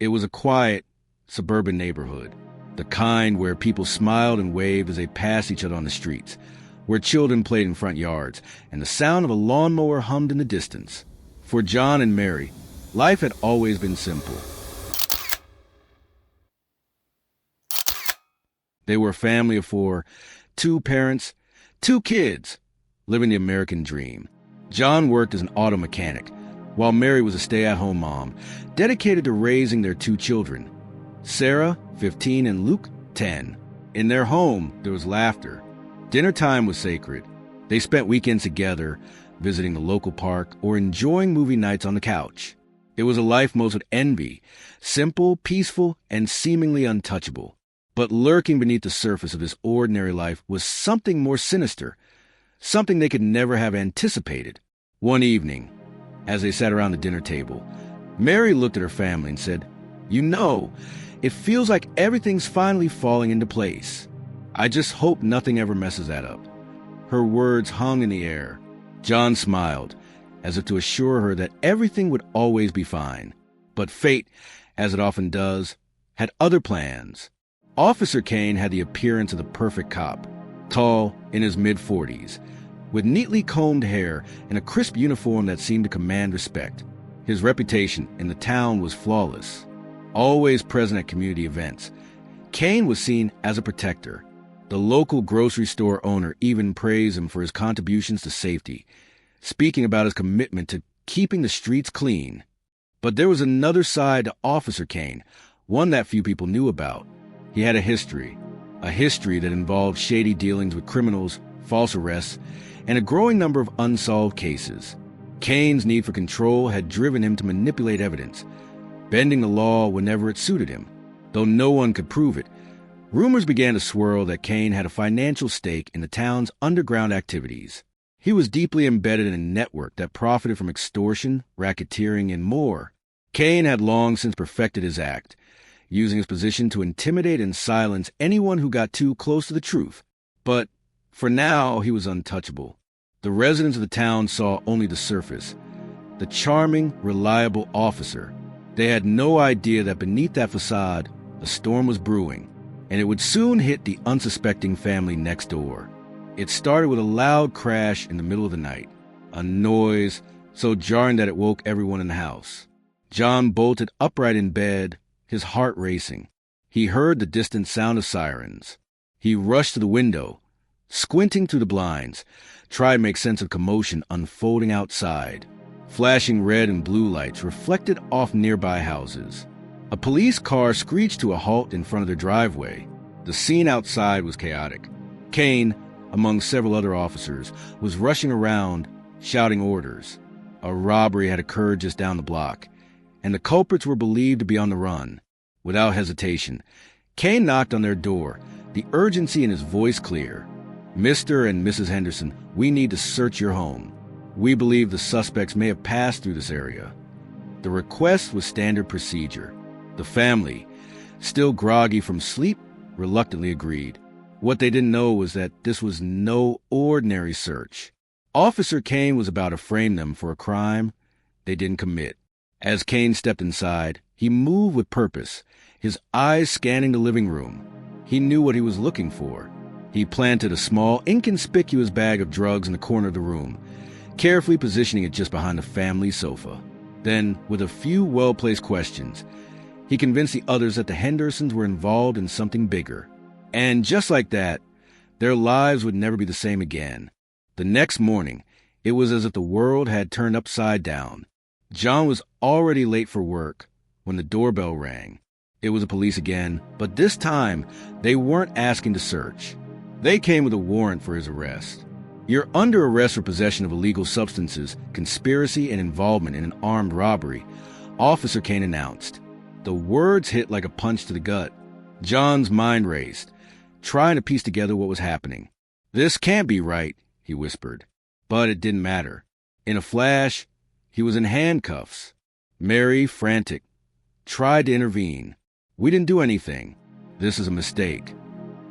It was a quiet, suburban neighborhood, the kind where people smiled and waved as they passed each other on the streets, where children played in front yards, and the sound of a lawnmower hummed in the distance. For John and Mary, life had always been simple. They were a family of 4, 2 parents, 2 kids, living the American dream. John worked as an auto mechanic, while Mary was a stay-at-home mom, dedicated to raising their 2 children, Sarah, 15, and Luke, 10. In their home, there was laughter. Dinner time was sacred. They spent weekends together, visiting the local park or enjoying movie nights on the couch. It was a life most would envy, simple, peaceful, and seemingly untouchable. But lurking beneath the surface of this ordinary life was something more sinister, something they could never have anticipated. One evening, as they sat around the dinner table, Mary looked at her family and said, "You know, it feels like everything's finally falling into place. I just hope nothing ever messes that up." Her words hung in the air. John smiled, as if to assure her that everything would always be fine. But fate, as it often does, had other plans. Officer Kane had the appearance of the perfect cop, tall, in his mid-40s, with neatly combed hair and a crisp uniform that seemed to command respect. His reputation in the town was flawless. Always present at community events, Kane was seen as a protector. The local grocery store owner even praised him for his contributions to safety, speaking about his commitment to keeping the streets clean. But there was another side to Officer Kane, one that few people knew about. He had a history that involved shady dealings with criminals, false arrests, and a growing number of unsolved cases. Kane's need for control had driven him to manipulate evidence, bending the law whenever it suited him. Though no one could prove it, rumors began to swirl that Kane had a financial stake in the town's underground activities. He was deeply embedded in a network that profited from extortion, racketeering, and more. Kane had long since perfected his act, using his position to intimidate and silence anyone who got too close to the truth. But for now, he was untouchable. The residents of the town saw only the surface, the charming, reliable officer. They had no idea that beneath that facade, a storm was brewing, and it would soon hit the unsuspecting family next door. It started with a loud crash in the middle of the night, a noise so jarring that it woke everyone in the house. John bolted upright in bed, his heart racing. He heard the distant sound of sirens. He rushed to the window, squinting through the blinds, tried to make sense of commotion unfolding outside. Flashing red and blue lights reflected off nearby houses. A police car screeched to a halt in front of their driveway. The scene outside was chaotic. Kane, among several other officers, was rushing around, shouting orders. A robbery had occurred just down the block, and the culprits were believed to be on the run. Without hesitation, Kane knocked on their door, the urgency in his voice clear. "Mr. and Mrs. Henderson, we need to search your home. We believe the suspects may have passed through this area." The request was standard procedure. The family, still groggy from sleep, reluctantly agreed. What they didn't know was that this was no ordinary search. Officer Kane was about to frame them for a crime they didn't commit. As Kane stepped inside, he moved with purpose, his eyes scanning the living room. He knew what he was looking for. He planted a small, inconspicuous bag of drugs in the corner of the room, carefully positioning it just behind the family sofa. Then, with a few well-placed questions, he convinced the others that the Hendersons were involved in something bigger. And just like that, their lives would never be the same again. The next morning, it was as if the world had turned upside down. John was already late for work when the doorbell rang. It was the police again, but this time, they weren't asking to search. They came with a warrant for his arrest. "You're under arrest for possession of illegal substances, conspiracy, and involvement in an armed robbery," Officer Kane announced. The words hit like a punch to the gut. John's mind raced, trying to piece together what was happening. "This can't be right," he whispered. But it didn't matter. In a flash, he was in handcuffs. Mary, frantic, tried to intervene. "We didn't do anything. This is a mistake."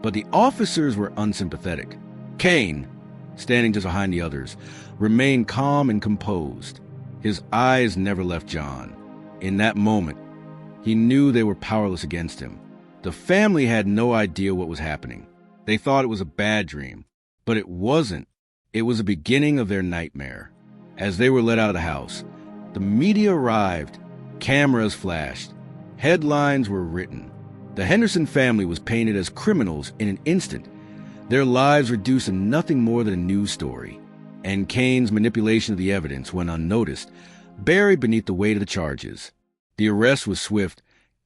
But the officers were unsympathetic. Kane, standing just behind the others, remained calm and composed. His eyes never left John. In that moment, He knew they were powerless against him. The family had no idea what was happening. They thought it was a bad dream, but it wasn't. It was the beginning of their nightmare. As they were let out of the house, the media arrived. Cameras flashed. Headlines were written. The Henderson family was painted as criminals in an instant, their lives reduced to nothing more than a news story. And Kane's manipulation of the evidence went unnoticed, buried beneath the weight of the charges. The arrest was swift,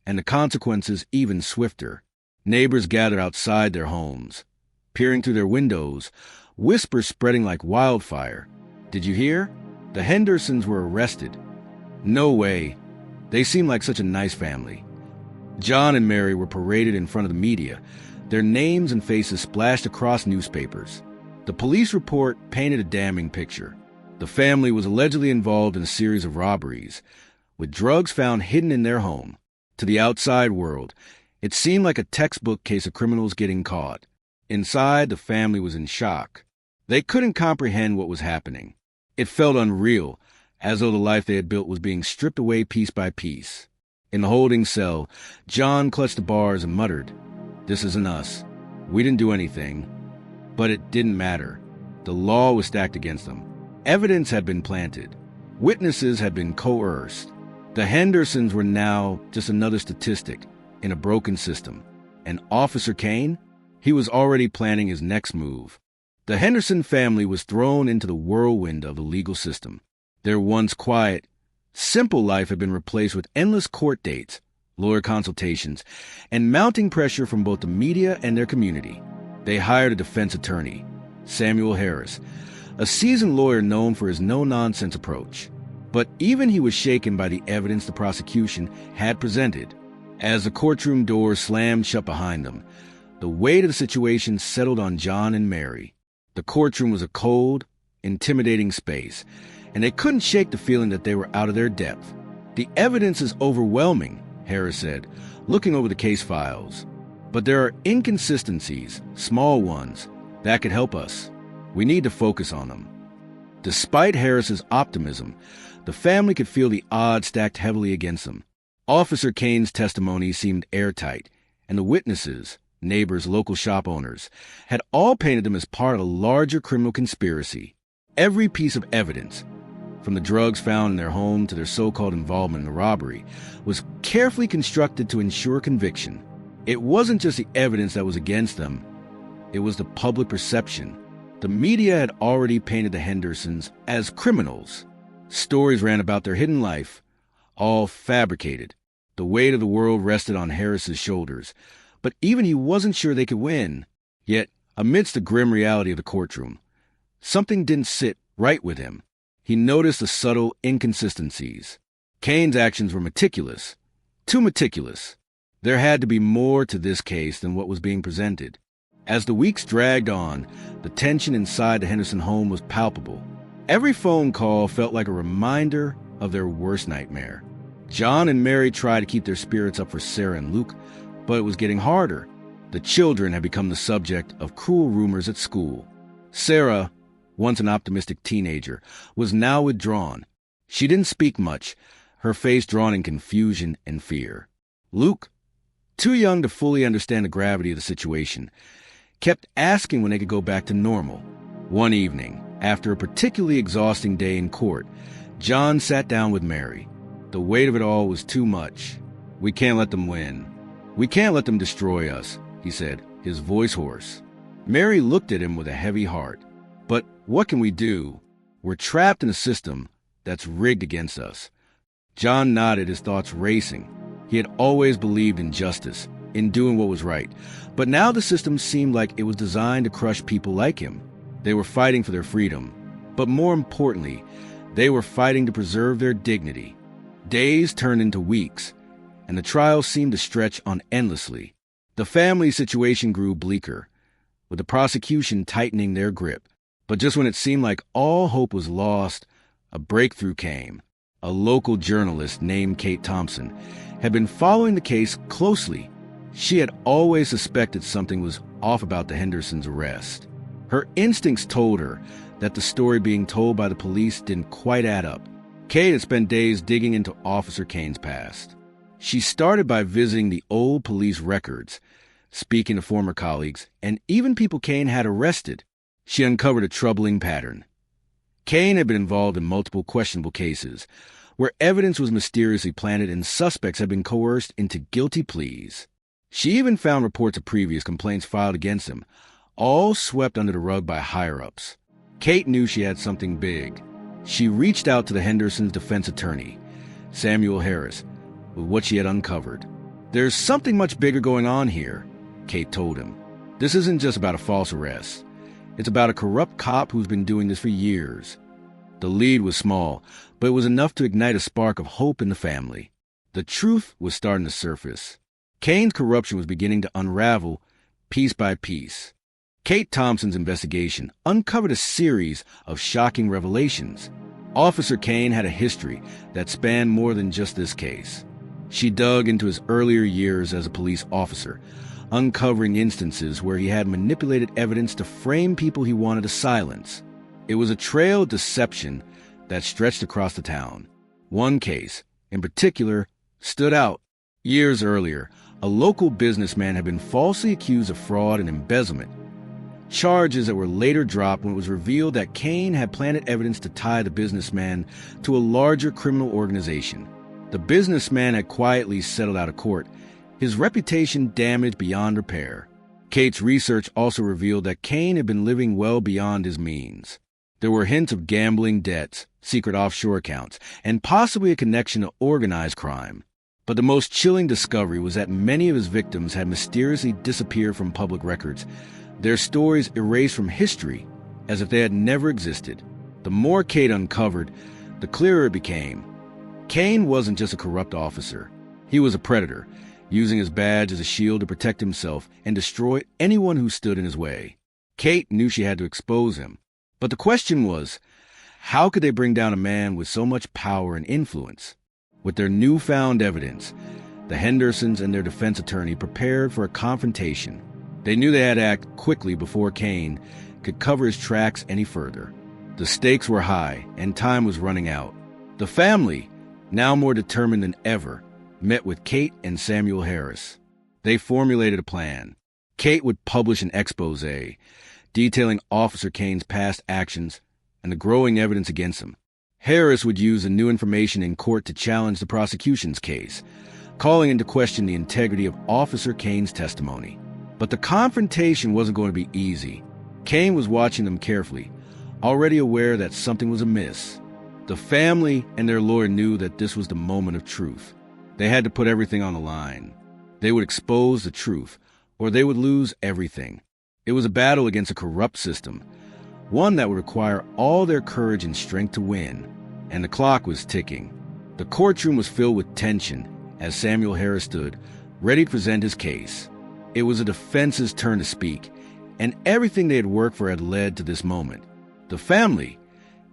and the consequences even swifter. Neighbors gathered outside their homes, peering through their windows, whispers spreading like wildfire. "Did you hear? The Hendersons were arrested." No way. They seemed like such a nice family. John and Mary were paraded in front of the media, their names and faces splashed across newspapers. The police report painted a damning picture. The family was allegedly involved in a series of robberies, with drugs found hidden in their home. To the outside world, it seemed like a textbook case of criminals getting caught. Inside, the family was in shock. They couldn't comprehend what was happening. It felt unreal, as though the life they had built was being stripped away piece by piece. In the holding cell, John clutched the bars and muttered, "This isn't us. We didn't do anything." But it didn't matter. The law was stacked against them. Evidence had been planted. Witnesses had been coerced. The Hendersons were now just another statistic in a broken system. And Officer Kane? He was already planning his next move. The Henderson family was thrown into the whirlwind of the legal system. Their once quiet, simple life had been replaced with endless court dates, lawyer consultations, and mounting pressure from both the media and their community. They hired a defense attorney, Samuel Harris, a seasoned lawyer known for his no-nonsense approach. But even he was shaken by the evidence the prosecution had presented. As the courtroom doors slammed shut behind them, the weight of the situation settled on John and Mary. The courtroom was a cold, intimidating space, and they couldn't shake the feeling that they were out of their depth. "The evidence is overwhelming," Harris said, looking over the case files. "But there are inconsistencies, small ones, that could help us. We need to focus on them." Despite Harris's optimism, the family could feel the odds stacked heavily against them. Officer Kane's testimony seemed airtight, and the witnesses, neighbors, local shop owners, had all painted them as part of a larger criminal conspiracy. Every piece of evidence, from the drugs found in their home to their so-called involvement in the robbery, was carefully constructed to ensure conviction. It wasn't just the evidence that was against them, it was the public perception. The media had already painted the Hendersons as criminals. Stories ran about their hidden life, all fabricated. The weight of the world rested on Harris's shoulders, but even he wasn't sure they could win. Yet, amidst the grim reality of the courtroom, something didn't sit right with him. He noticed the subtle inconsistencies. Kane's actions were meticulous, too meticulous. There had to be more to this case than what was being presented. As the weeks dragged on, the tension inside the Henderson home was palpable. Every phone call felt like a reminder of their worst nightmare. John and Mary tried to keep their spirits up for Sarah and Luke, but it was getting harder. The children had become the subject of cruel rumors at school. Sarah, once an optimistic teenager, was now withdrawn. She didn't speak much, her face drawn in confusion and fear. Luke, too young to fully understand the gravity of the situation, kept asking when they could go back to normal. One evening, after a particularly exhausting day in court, John sat down with Mary. The weight of it all was too much. "We can't let them win. We can't let them destroy us," he said, his voice hoarse. Mary looked at him with a heavy heart. "But what can we do? We're trapped in a system that's rigged against us." John nodded, his thoughts racing. He had always believed in justice, in doing what was right. But now the system seemed like it was designed to crush people like him. They were fighting for their freedom. But more importantly, they were fighting to preserve their dignity. Days turned into weeks, and the trial seemed to stretch on endlessly. The family situation grew bleaker, with the prosecution tightening their grip. But just when it seemed like all hope was lost, a breakthrough came. A local journalist named Kate Thompson had been following the case closely. She had always suspected something was off about the Hendersons' arrest. Her instincts told her that the story being told by the police didn't quite add up. Kate had spent days digging into Officer Kane's past. She started by visiting the old police records, speaking to former colleagues, and even people Cain had arrested. She uncovered a troubling pattern. Cain had been involved in multiple questionable cases, where evidence was mysteriously planted and suspects had been coerced into guilty pleas. She even found reports of previous complaints filed against him, all swept under the rug by higher-ups. Kate knew she had something big. She reached out to the Hendersons' defense attorney, Samuel Harris, with what she had uncovered. "There's something much bigger going on here," Kate told him. "This isn't just about a false arrest. It's about a corrupt cop who's been doing this for years." The lead was small, but it was enough to ignite a spark of hope in the family. The truth was starting to surface. Cain's corruption was beginning to unravel piece by piece. Kate Thompson's investigation uncovered a series of shocking revelations. Officer Cain had a history that spanned more than just this case. She dug into his earlier years as a police officer, uncovering instances where he had manipulated evidence to frame people he wanted to silence. It was a trail of deception that stretched across the town. One case, in particular, stood out. Years earlier, a local businessman had been falsely accused of fraud and embezzlement, charges that were later dropped when it was revealed that Cain had planted evidence to tie the businessman to a larger criminal organization. The businessman had quietly settled out of court, his reputation damaged beyond repair. Kate's research also revealed that Cain had been living well beyond his means. There were hints of gambling debts, secret offshore accounts, and possibly a connection to organized crime. But the most chilling discovery was that many of his victims had mysteriously disappeared from public records, their stories erased from history as if they had never existed. The more Kate uncovered, the clearer it became. Cain wasn't just a corrupt officer. He was a predator, using his badge as a shield to protect himself and destroy anyone who stood in his way. Kate knew she had to expose him. But the question was, how could they bring down a man with so much power and influence? With their newfound evidence, the Hendersons and their defense attorney prepared for a confrontation. They knew they had to act quickly before Cain could cover his tracks any further. The stakes were high, and time was running out. The family, now more determined than ever, met with Kate and Samuel Harris. They formulated a plan. Kate would publish an expose detailing Officer Cain's past actions and the growing evidence against him. Harris would use the new information in court to challenge the prosecution's case, calling into question the integrity of Officer Cain's testimony. But the confrontation wasn't going to be easy. Cain was watching them carefully, already aware that something was amiss. The family and their lawyer knew that this was the moment of truth. They had to put everything on the line. They would expose the truth, or they would lose everything. It was a battle against a corrupt system, one that would require all their courage and strength to win. And the clock was ticking. The courtroom was filled with tension as Samuel Harris stood, ready to present his case. It was the defense's turn to speak, and everything they had worked for had led to this moment. The family,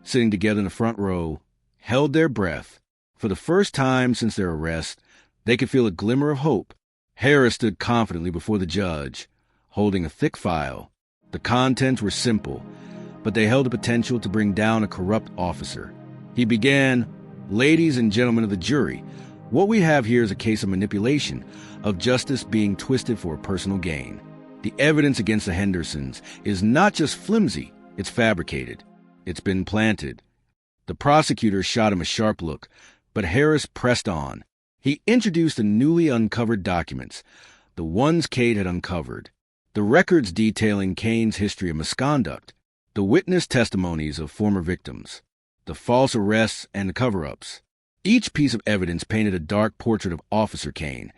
sitting together in the front row, held their breath. For the first time since their arrest, they could feel a glimmer of hope. Harris stood confidently before the judge, holding a thick file. The contents were simple, but they held the potential to bring down a corrupt officer. He began, "Ladies and gentlemen of the jury, what we have here is a case of manipulation, of justice being twisted for personal gain. The evidence against the Hendersons is not just flimsy, it's fabricated. It's been planted." The prosecutor shot him a sharp look, but Harris pressed on. He introduced the newly uncovered documents, the ones Kate had uncovered, the records detailing Cain's history of misconduct, the witness testimonies of former victims, the false arrests and the cover-ups. Each piece of evidence painted a dark portrait of Officer Cain,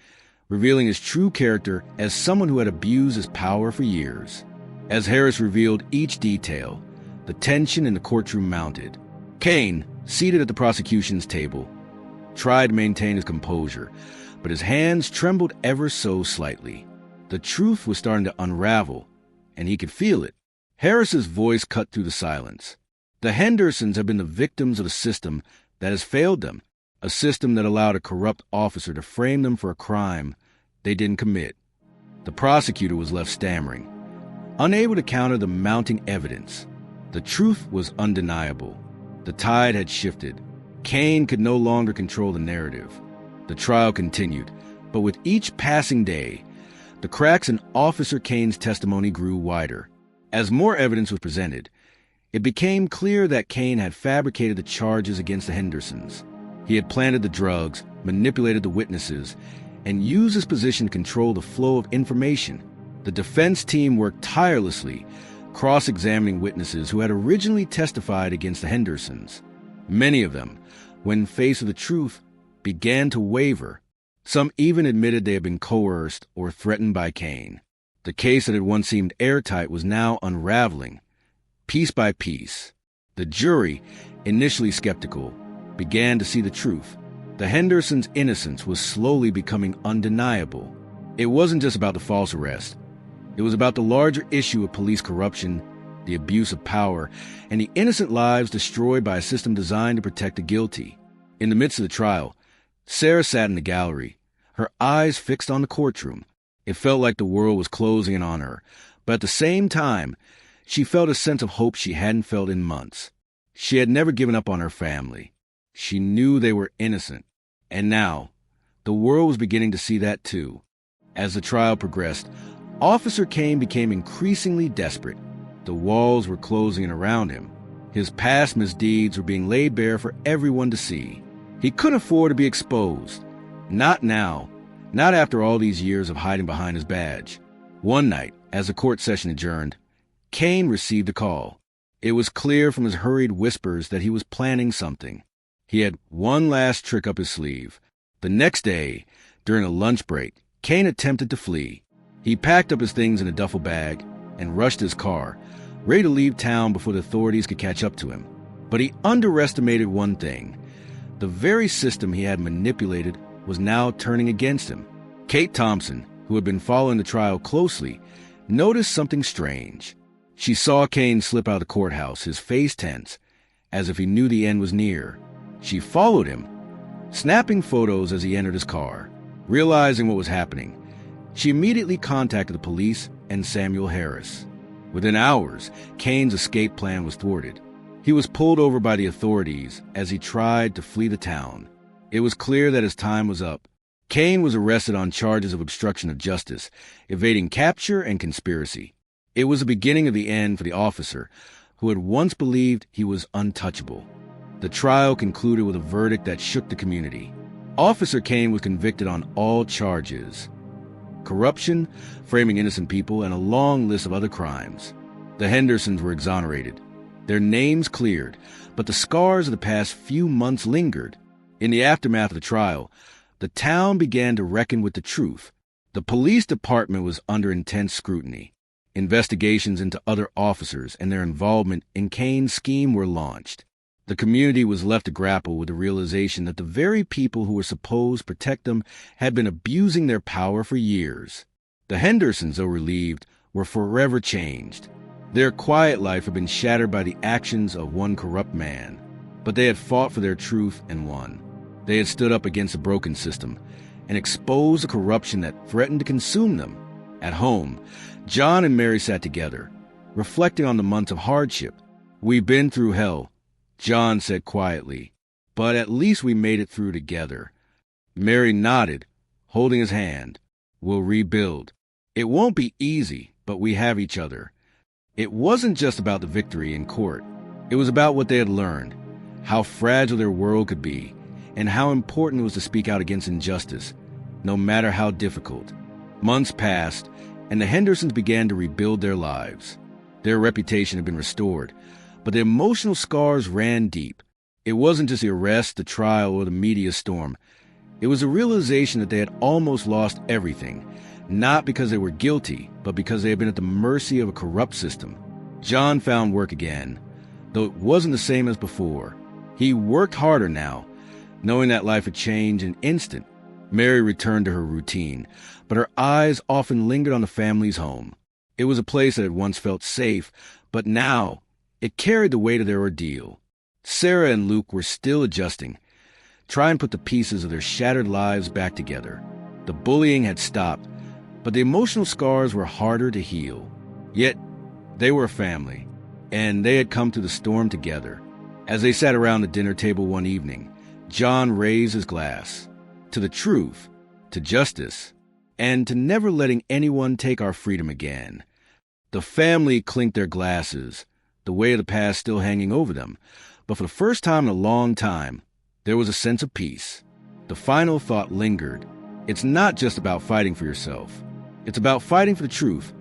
revealing his true character as someone who had abused his power for years. As Harris revealed each detail, the tension in the courtroom mounted. Cain, seated at the prosecution's table, tried to maintain his composure, but his hands trembled ever so slightly. The truth was starting to unravel, and he could feel it. Harris's voice cut through the silence. The Hendersons have been the victims of a system that has failed them, a system that allowed a corrupt officer to frame them for a crime they didn't commit. The prosecutor was left stammering, unable to counter the mounting evidence. The truth was undeniable. The tide had shifted. Cain could no longer control the narrative. The trial continued, but with each passing day, the cracks in Officer Kane's testimony grew wider. As more evidence was presented, it became clear that Kane had fabricated the charges against the Hendersons. He had planted the drugs, manipulated the witnesses, and used his position to control the flow of information. The defense team worked tirelessly, cross-examining witnesses who had originally testified against the Hendersons. Many of them, when faced with the truth, began to waver. Some even admitted they had been coerced or threatened by Kane. The case that had once seemed airtight was now unraveling. Piece by piece, the jury, initially skeptical, began to see the truth. The Hendersons' innocence was slowly becoming undeniable. It wasn't just about the false arrest. It was about the larger issue of police corruption, the abuse of power, and the innocent lives destroyed by a system designed to protect the guilty. In the midst of the trial, Sarah sat in the gallery, her eyes fixed on the courtroom. It felt like the world was closing in on her, but at the same time, she felt a sense of hope she hadn't felt in months. She had never given up on her family. She knew they were innocent. And now, the world was beginning to see that too. As the trial progressed, Officer Kane became increasingly desperate. The walls were closing in around him. His past misdeeds were being laid bare for everyone to see. He couldn't afford to be exposed. Not now. Not after all these years of hiding behind his badge. One night, as the court session adjourned, Kane received a call. It was clear from his hurried whispers that he was planning something. He had one last trick up his sleeve. The next day, during a lunch break, Kane attempted to flee. He packed up his things in a duffel bag and rushed his car, ready to leave town before the authorities could catch up to him. But he underestimated one thing. The very system he had manipulated was now turning against him. Kate Thompson, who had been following the trial closely, noticed something strange. She saw Kane slip out of the courthouse, his face tense, as if he knew the end was near. She followed him, snapping photos as he entered his car. Realizing what was happening, she immediately contacted the police and Samuel Harris. Within hours, Kane's escape plan was thwarted. He was pulled over by the authorities as he tried to flee the town. It was clear that his time was up. Kane was arrested on charges of obstruction of justice, evading capture, and conspiracy. It was the beginning of the end for the officer, who had once believed he was untouchable. The trial concluded with a verdict that shook the community. Officer Kane was convicted on all charges: corruption, framing innocent people, and a long list of other crimes. The Hendersons were exonerated, their names cleared, but the scars of the past few months lingered. In the aftermath of the trial, the town began to reckon with the truth. The police department was under intense scrutiny. Investigations into other officers and their involvement in Kane's scheme were launched. The community was left to grapple with the realization that the very people who were supposed to protect them had been abusing their power for years. The Hendersons, though relieved, were forever changed. Their quiet life had been shattered by the actions of one corrupt man, but they had fought for their truth and won. They had stood up against a broken system and exposed the corruption that threatened to consume them. At home, John and Mary sat together, reflecting on the months of hardship. "We've been through hell," John said quietly, "but at least we made it through together." Mary nodded, holding his hand. "We'll rebuild. It won't be easy, but we have each other." It wasn't just about the victory in court. It was about what they had learned, how fragile their world could be, and how important it was to speak out against injustice, no matter how difficult. Months passed, and the Hendersons began to rebuild their lives. Their reputation had been restored, but the emotional scars ran deep. It wasn't just the arrest, the trial, or the media storm. It was a realization that they had almost lost everything, not because they were guilty, but because they had been at the mercy of a corrupt system. John found work again, though it wasn't the same as before. He worked harder now, knowing that life had changed in an instant. Mary returned to her routine, but her eyes often lingered on the family's home. It was a place that had once felt safe, but now it carried the weight of their ordeal. Sarah and Luke were still adjusting, trying to put the pieces of their shattered lives back together. The bullying had stopped, but the emotional scars were harder to heal. Yet, they were a family, and they had come through the storm together. As they sat around the dinner table one evening, John raised his glass. to the truth, to justice, and to never letting anyone take our freedom again. The family clinked their glasses, the weight of the past still hanging over them. But for the first time in a long time, there was a sense of peace. The final thought lingered. It's not just about fighting for yourself. It's about fighting for the truth,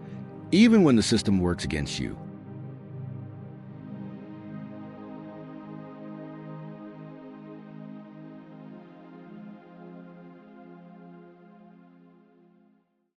even when the system works against you.